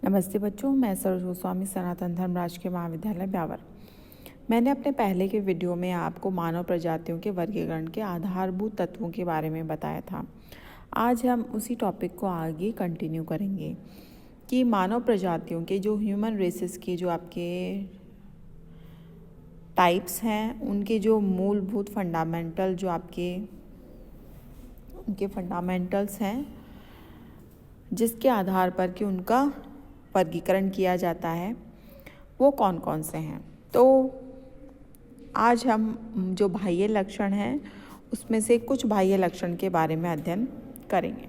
नमस्ते बच्चों, मैं सरोज गोस्वामी सनातन धर्म राजकीय महाविद्यालय ब्यावर। मैंने अपने पहले के वीडियो में आपको मानव प्रजातियों के वर्गीकरण के आधारभूत तत्वों के बारे में बताया था। आज हम उसी टॉपिक को आगे कंटिन्यू करेंगे कि मानव प्रजातियों के जो ह्यूमन रेसेस के जो आपके टाइप्स हैं, उनके जो मूलभूत फंडामेंटल जो उनके फंडामेंटल्स हैं, जिसके आधार पर कि उनका वर्गीकरण किया जाता है, वो कौन कौन से हैं। तो आज हम जो बाह्य लक्षण हैं उसमें से कुछ बाह्य लक्षण के बारे में अध्ययन करेंगे।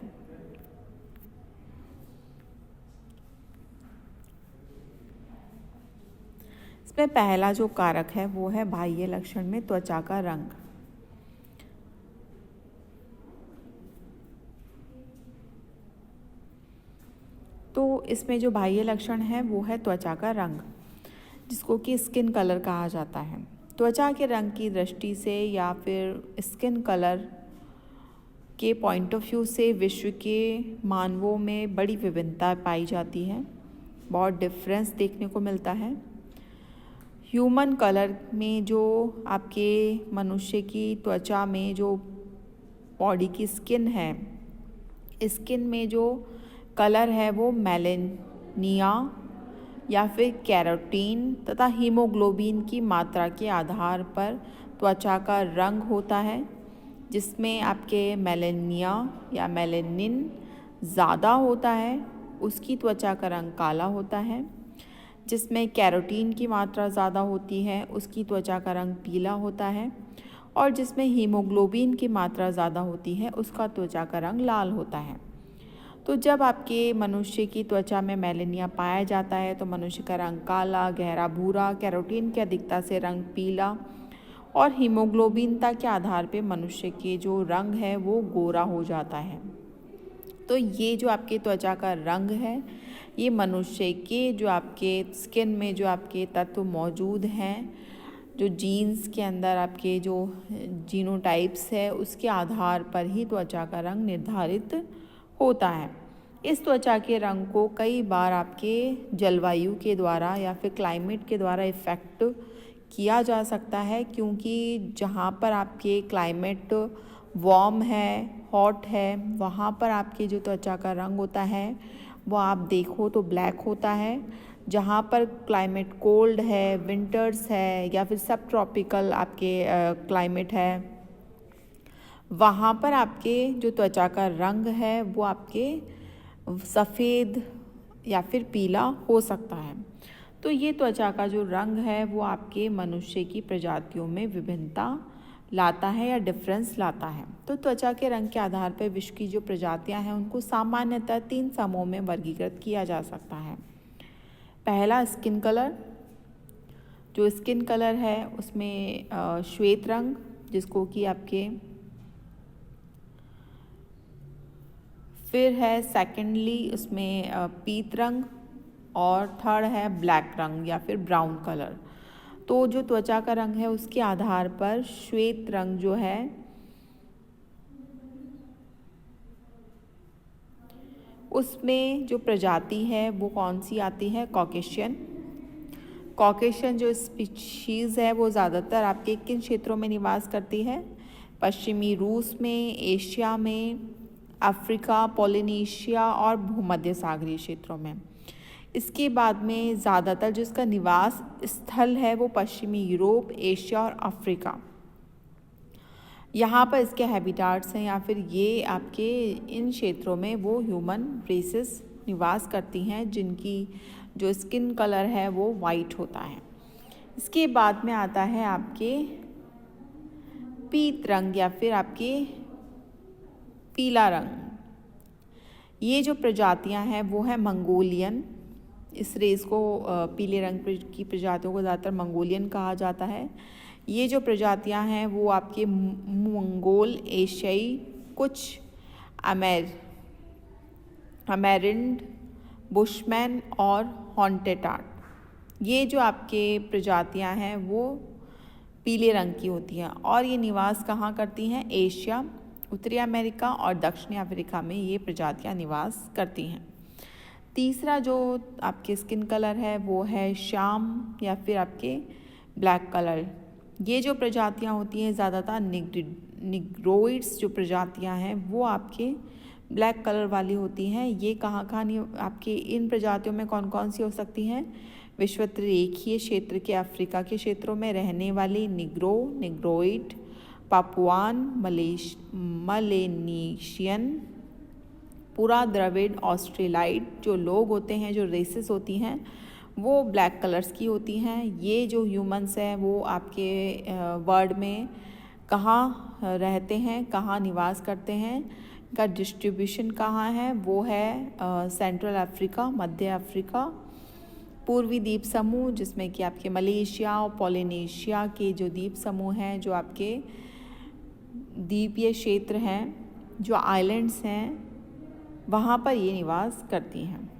इसमें पहला जो कारक है वो है बाह्य लक्षण में त्वचा का रंग। तो इसमें जो बाह्य लक्षण है वो है त्वचा का रंग, जिसको कि स्किन कलर कहा जाता है। त्वचा के रंग की दृष्टि से या फिर स्किन कलर के पॉइंट ऑफ व्यू से विश्व के मानवों में बड़ी विभिन्नता पाई जाती है, बहुत डिफरेंस देखने को मिलता है। ह्यूमन कलर में जो आपके मनुष्य की त्वचा में जो बॉडी की स्किन है, स्किन में जो कलर है वो मेलेनिया या फिर कैरोटीन तथा हीमोग्लोबिन की मात्रा के आधार पर त्वचा का रंग होता है, जिसमें आपके मेलेनिया या मेलेनिन ज़्यादा होता है उसकी त्वचा का रंग काला होता है। जिसमें कैरोटीन की मात्रा ज़्यादा होती है उसकी त्वचा का रंग पीला होता है, और जिसमें हीमोग्लोबिन की मात्रा ज़्यादा होती है उसका त्वचा का रंग लाल होता है। तो जब आपके मनुष्य की त्वचा में मेलेनिया पाया जाता है तो मनुष्य का रंग काला, गहरा भूरा, कैरोटीन की अधिकता से रंग पीला, और हीमोग्लोबिनता के आधार पे मनुष्य के जो रंग है वो गोरा हो जाता है। तो ये जो आपके त्वचा का रंग है, ये मनुष्य के जो आपके स्किन में जो आपके तत्व मौजूद हैं, जो जीन्स के अंदर आपके जो जीनोटाइप्स है, उसके आधार पर ही त्वचा का रंग निर्धारित होता है। इस त्वचा के रंग को कई बार आपके जलवायु के द्वारा या फिर क्लाइमेट के द्वारा इफ़ेक्ट किया जा सकता है, क्योंकि जहाँ पर आपके क्लाइमेट वार्म है, हॉट है, वहाँ पर आपके जो त्वचा का रंग होता है वो आप देखो तो ब्लैक होता है। जहाँ पर क्लाइमेट कोल्ड है, विंटर्स है या फिर सब ट्रॉपिकल आपके क्लाइमेट है, वहाँ पर आपके जो त्वचा का रंग है वो आपके सफ़ेद या फिर पीला हो सकता है। तो ये त्वचा का जो रंग है वो आपके मनुष्य की प्रजातियों में विभिन्नता लाता है या डिफरेंस लाता है। तो त्वचा के रंग के आधार पर विश्व की जो प्रजातियां हैं उनको सामान्यतः 3 समूहों में वर्गीकृत किया जा सकता है। पहला स्किन कलर। जो स्किन कलर है उसमें श्वेत रंग, जिसको कि आपके फिर है सेकेंडली उसमें पीत रंग, और थर्ड है ब्लैक रंग या फिर ब्राउन कलर। तो जो त्वचा का रंग है उसके आधार पर श्वेत रंग जो है उसमें जो प्रजाति है वो कौन सी आती है, कॉकेशियन। कॉकेशियन जो स्पीशीज़ है वो ज़्यादातर आपके किन क्षेत्रों में निवास करती है, पश्चिमी रूस में, एशिया में, अफ्रीका, पोलिनेशिया और भूमध्य सागरीय क्षेत्रों में। इसके बाद में ज़्यादातर जो इसका निवास स्थल है वो पश्चिमी यूरोप, एशिया और अफ्रीका, यहाँ पर इसके हैबिटाट्स हैं, या फिर ये आपके इन क्षेत्रों में वो ह्यूमन रेसेस निवास करती हैं जिनकी जो स्किन कलर है वो वाइट होता है। इसके बाद में आता है आपके पीत रंग या फिर आपके पीला रंग। ये जो प्रजातियां हैं वो है मंगोलियन। इस रेस को पीले रंग की प्रजातियों को ज़्यादातर मंगोलियन कहा जाता है। ये जो प्रजातियां हैं वो आपके मंगोल, एशियाई, कुछ अमेरिंड, बुशमैन और हॉन्टेटाट, ये जो आपके प्रजातियां हैं वो पीले रंग की होती हैं, और ये निवास कहाँ करती हैं, एशिया, उत्तरी अमेरिका और दक्षिणी अफ्रीका में ये प्रजातियां निवास करती हैं। तीसरा जो आपके स्किन कलर है वो है श्याम या फिर आपके ब्लैक कलर। ये जो प्रजातियाँ होती हैं ज़्यादातर निग्रोइड्स जो प्रजातियाँ हैं वो आपके ब्लैक कलर वाली होती हैं। ये कहाँ आपके इन प्रजातियों में कौन कौन सी हो सकती हैं? विषुववृत्तीय क्षेत्र के अफ्रीका के क्षेत्रों में रहने वाली निग्रोइड, पापुआन मलेशियन, पूरा द्रविड़, ऑस्ट्रेलाइड जो लोग होते हैं, जो रेसेस होती हैं वो ब्लैक कलर्स की होती हैं। ये जो ह्यूमंस हैं वो आपके वर्ल्ड में कहाँ रहते हैं, कहाँ निवास करते हैं, का डिस्ट्रीब्यूशन कहाँ है? वो है सेंट्रल अफ्रीका, मध्य अफ्रीका, पूर्वी द्वीप समूह जिसमें कि आपके मलेशिया और पोलिनेशिया के जो द्वीप समूह हैं, जो आपके द्वीपीय क्षेत्र हैं, जो आइलैंड्स हैं, वहाँ पर ये निवास करती हैं।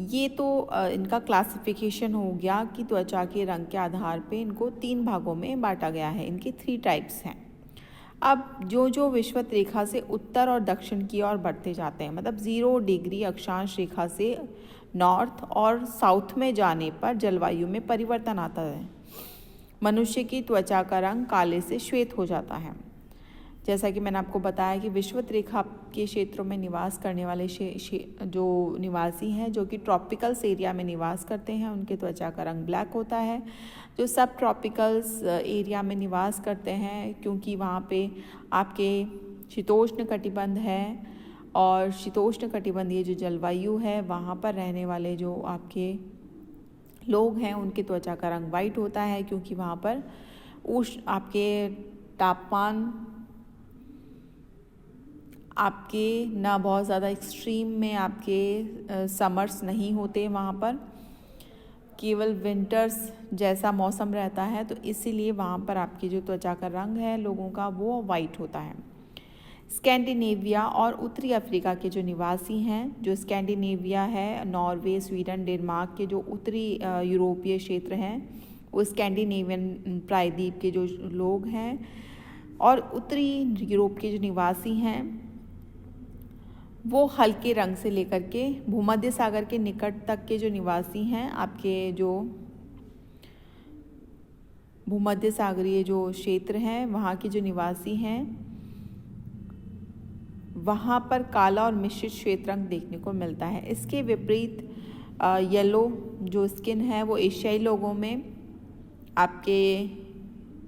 ये तो इनका क्लासिफिकेशन हो गया कि त्वचा के रंग के आधार पे इनको 3 भागों में बांटा गया है। इनके 3 टाइप्स हैं। अब जो विषुवत रेखा से उत्तर और दक्षिण की ओर बढ़ते जाते हैं, मतलब 0 डिग्री अक्षांश रेखा से नॉर्थ और साउथ में जाने पर जलवायु में परिवर्तन आता है। मनुष्य की त्वचा का रंग काले से श्वेत हो जाता है। जैसा कि मैंने आपको बताया कि विषुवत रेखा के क्षेत्रों में निवास करने वाले जो निवासी हैं, जो कि ट्रॉपिकल्स एरिया में निवास करते हैं, उनके त्वचा का रंग ब्लैक होता है। जो सब ट्रॉपिकल्स एरिया में निवास करते हैं, क्योंकि वहाँ पे आपके शीतोष्ण कटिबंध है और शीतोष्ण कटिबंधीय जो जलवायु है, वहाँ पर रहने वाले जो आपके लोग हैं उनकी त्वचा का रंग वाइट होता है, क्योंकि वहाँ पर उष्ण आपके तापमान आपके ना बहुत ज़्यादा एक्सट्रीम में आपके समर्स नहीं होते, वहाँ पर केवल विंटर्स जैसा मौसम रहता है, तो इसीलिए वहाँ पर आपकी जो त्वचा का रंग है लोगों का वो वाइट होता है। स्कैंडिनेविया और उत्तरी अफ्रीका के जो निवासी हैं, जो स्कैंडिनेविया है, नॉर्वे, स्वीडन, डेनमार्क के जो उत्तरी यूरोपीय क्षेत्र हैं, वो स्कैंडिनेवियन प्रायद्वीप के जो लोग हैं, और उत्तरी यूरोप के जो निवासी हैं वो हल्के रंग से लेकर के भूमध्य सागर के निकट तक के जो निवासी हैं, आपके जो भूमध्य सागरीय जो क्षेत्र हैं वहाँ के जो निवासी हैं, वहाँ पर काला और मिश्रित श्वेत रंग देखने को मिलता है। इसके विपरीत येलो जो स्किन है वो एशियाई लोगों में आपके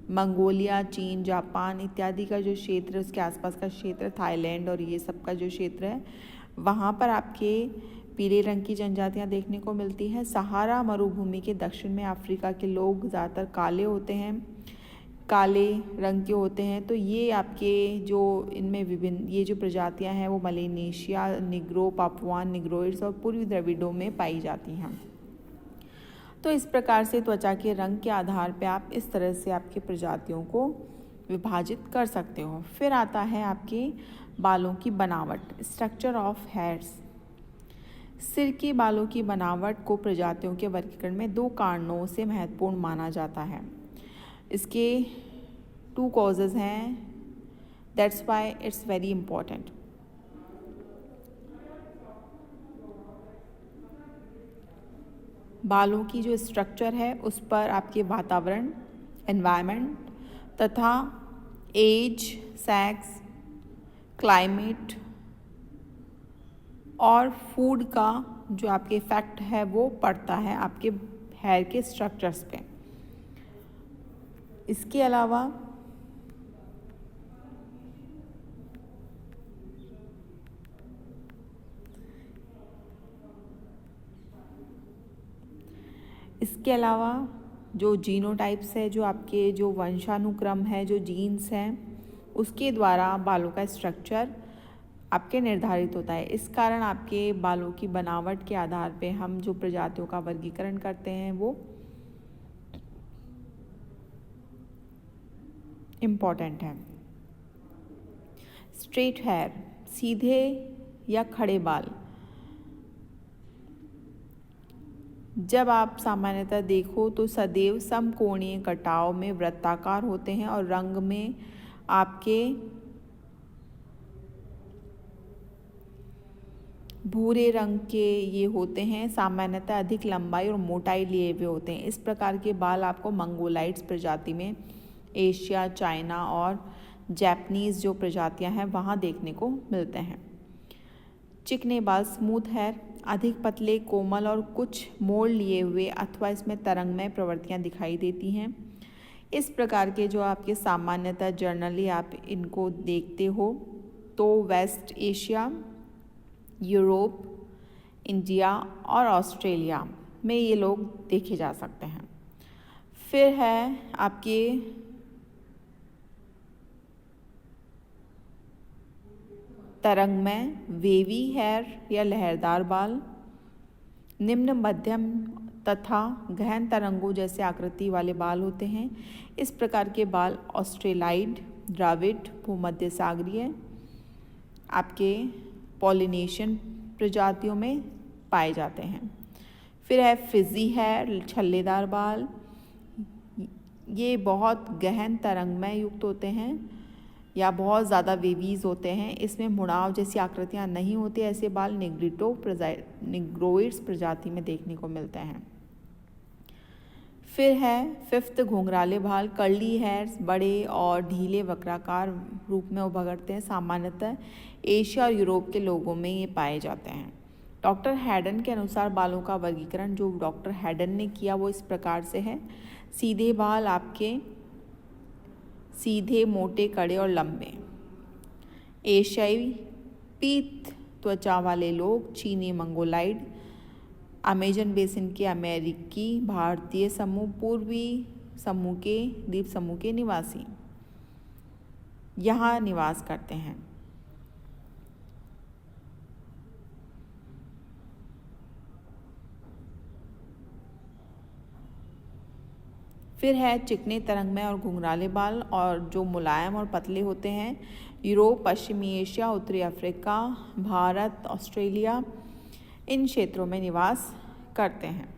मंगोलिया, चीन, जापान इत्यादि का जो क्षेत्र, उसके आसपास का क्षेत्र, थाईलैंड और ये सब का जो क्षेत्र है, वहाँ पर आपके पीले रंग की जनजातियाँ देखने को मिलती हैं। सहारा मरुभूमि के दक्षिण में अफ्रीका के लोग ज़्यादातर काले होते हैं, काले रंग के होते हैं। तो ये आपके जो इनमें विभिन्न ये जो प्रजातियाँ हैं वो मलेशिया, निग्रो, पापुआन निग्रोइड्स और पूर्वी द्रविडों में पाई जाती हैं। तो इस प्रकार से त्वचा के रंग के आधार पे आप इस तरह से आपकी प्रजातियों को विभाजित कर सकते हो। फिर आता है आपके बालों की बनावट, स्ट्रक्चर ऑफ हेयर्स। सिर के बालों की बनावट को प्रजातियों के वर्गीकरण में 2 कारणों से महत्वपूर्ण माना जाता है। इसके 2 कॉजेज़ हैं, that's why it's very important. बालों की जो स्ट्रक्चर है उस पर आपके वातावरण, एनवायरनमेंट तथा एज, सेक्स, क्लाइमेट और फूड का जो आपके इफेक्ट है वो पड़ता है आपके हेयर के स्ट्रक्चर्स पे। इसके अलावा जो जीनोटाइप्स है, जो आपके जो वंशानुक्रम है, जो जीन्स हैं, उसके द्वारा बालों का स्ट्रक्चर आपके निर्धारित होता है। इस कारण आपके बालों की बनावट के आधार पे हम जो प्रजातियों का वर्गीकरण करते हैं वो इम्पॉर्टेंट है। स्ट्रेट हेयर, सीधे या खड़े बाल। जब आप सामान्यतः देखो तो सदैव समकोणीय कटाव में वृत्ताकार होते हैं और रंग में आपके भूरे रंग के ये होते हैं, सामान्यतः अधिक लंबाई और मोटाई लिए हुए होते हैं। इस प्रकार के बाल आपको मंगोलाइड्स प्रजाति में एशिया, चाइना और जापानीज़ जो प्रजातियां हैं वहाँ देखने को मिलते हैं। चिकने बाल स्मूथ हेयर, अधिक पतले, कोमल और कुछ मोड़ लिए हुए अथवा इसमें तरंगमय प्रवृत्तियां दिखाई देती हैं। इस प्रकार के जो आपके सामान्यतः जर्नली आप इनको देखते हो तो वेस्ट एशिया, यूरोप, इंडिया और ऑस्ट्रेलिया में ये लोग देखे जा सकते हैं। फिर है आपके तरंगमय वेवी हेयर या लहरदार बाल, निम्न, मध्यम तथा गहन तरंगों जैसे आकृति वाले बाल होते हैं। इस प्रकार के बाल ऑस्ट्रेलाइड, द्राविड, भूमध्य सागरीय, आपके पॉलिनेशियन प्रजातियों में पाए जाते हैं। फिर है फिजी हेयर, छल्लेदार बाल। ये बहुत गहन तरंगमय युक्त होते हैं या बहुत ज़्यादा वेवीज होते हैं। इसमें मुड़ाव जैसी आकृतियाँ नहीं होती। ऐसे बाल निग्रोइड्स प्रजाति में देखने को मिलते हैं। फिर है फिफ्थ घुंघराले बाल, कर्ली हेयर्स, बड़े और ढीले वक्राकार रूप में उभरते हैं। सामान्यतः एशिया और यूरोप के लोगों में ये पाए जाते हैं। डॉक्टर हैडन के अनुसार बालों का वर्गीकरण जो डॉक्टर हैडन ने किया वो इस प्रकार से है। सीधे बाल आपके सीधे, मोटे, कड़े और लंबे। एशियाई पीत त्वचा वाले लोग, चीनी मंगोलाइड, अमेजन बेसिन के अमेरिकी, भारतीय समूह, पूर्वी समूह के द्वीप समूह के निवासी यहाँ निवास करते हैं। फिर है चिकने, तरंगमय और घुंघराले बाल और जो मुलायम और पतले होते हैं। यूरोप, पश्चिमी एशिया, उत्तरी अफ्रीका, भारत, ऑस्ट्रेलिया इन क्षेत्रों में निवास करते हैं।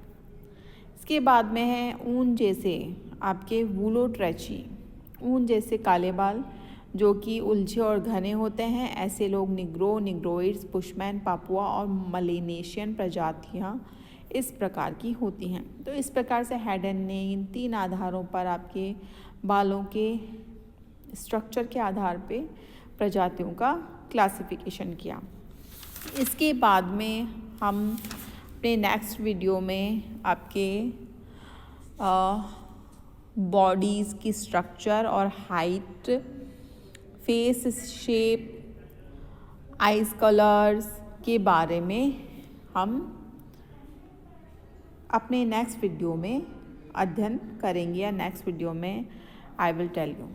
इसके बाद में है ऊन जैसे आपके वुलोट्रेची, ऊन जैसे काले बाल जो कि उलझे और घने होते हैं। ऐसे लोग निग्रोइड्स, बुशमैन, पापुआ और मलेनेशियन प्रजातियाँ इस प्रकार की होती हैं। तो इस प्रकार से हैडन ने इन 3 आधारों पर आपके बालों के स्ट्रक्चर के आधार पे प्रजातियों का क्लासिफिकेशन किया। इसके बाद में हम अपने नेक्स्ट वीडियो में आपके बॉडीज़ की स्ट्रक्चर और height, face shape, eyes colours के बारे में हम अपने नेक्स्ट वीडियो में अध्ययन करेंगे या नेक्स्ट वीडियो में आई विल टेल यू।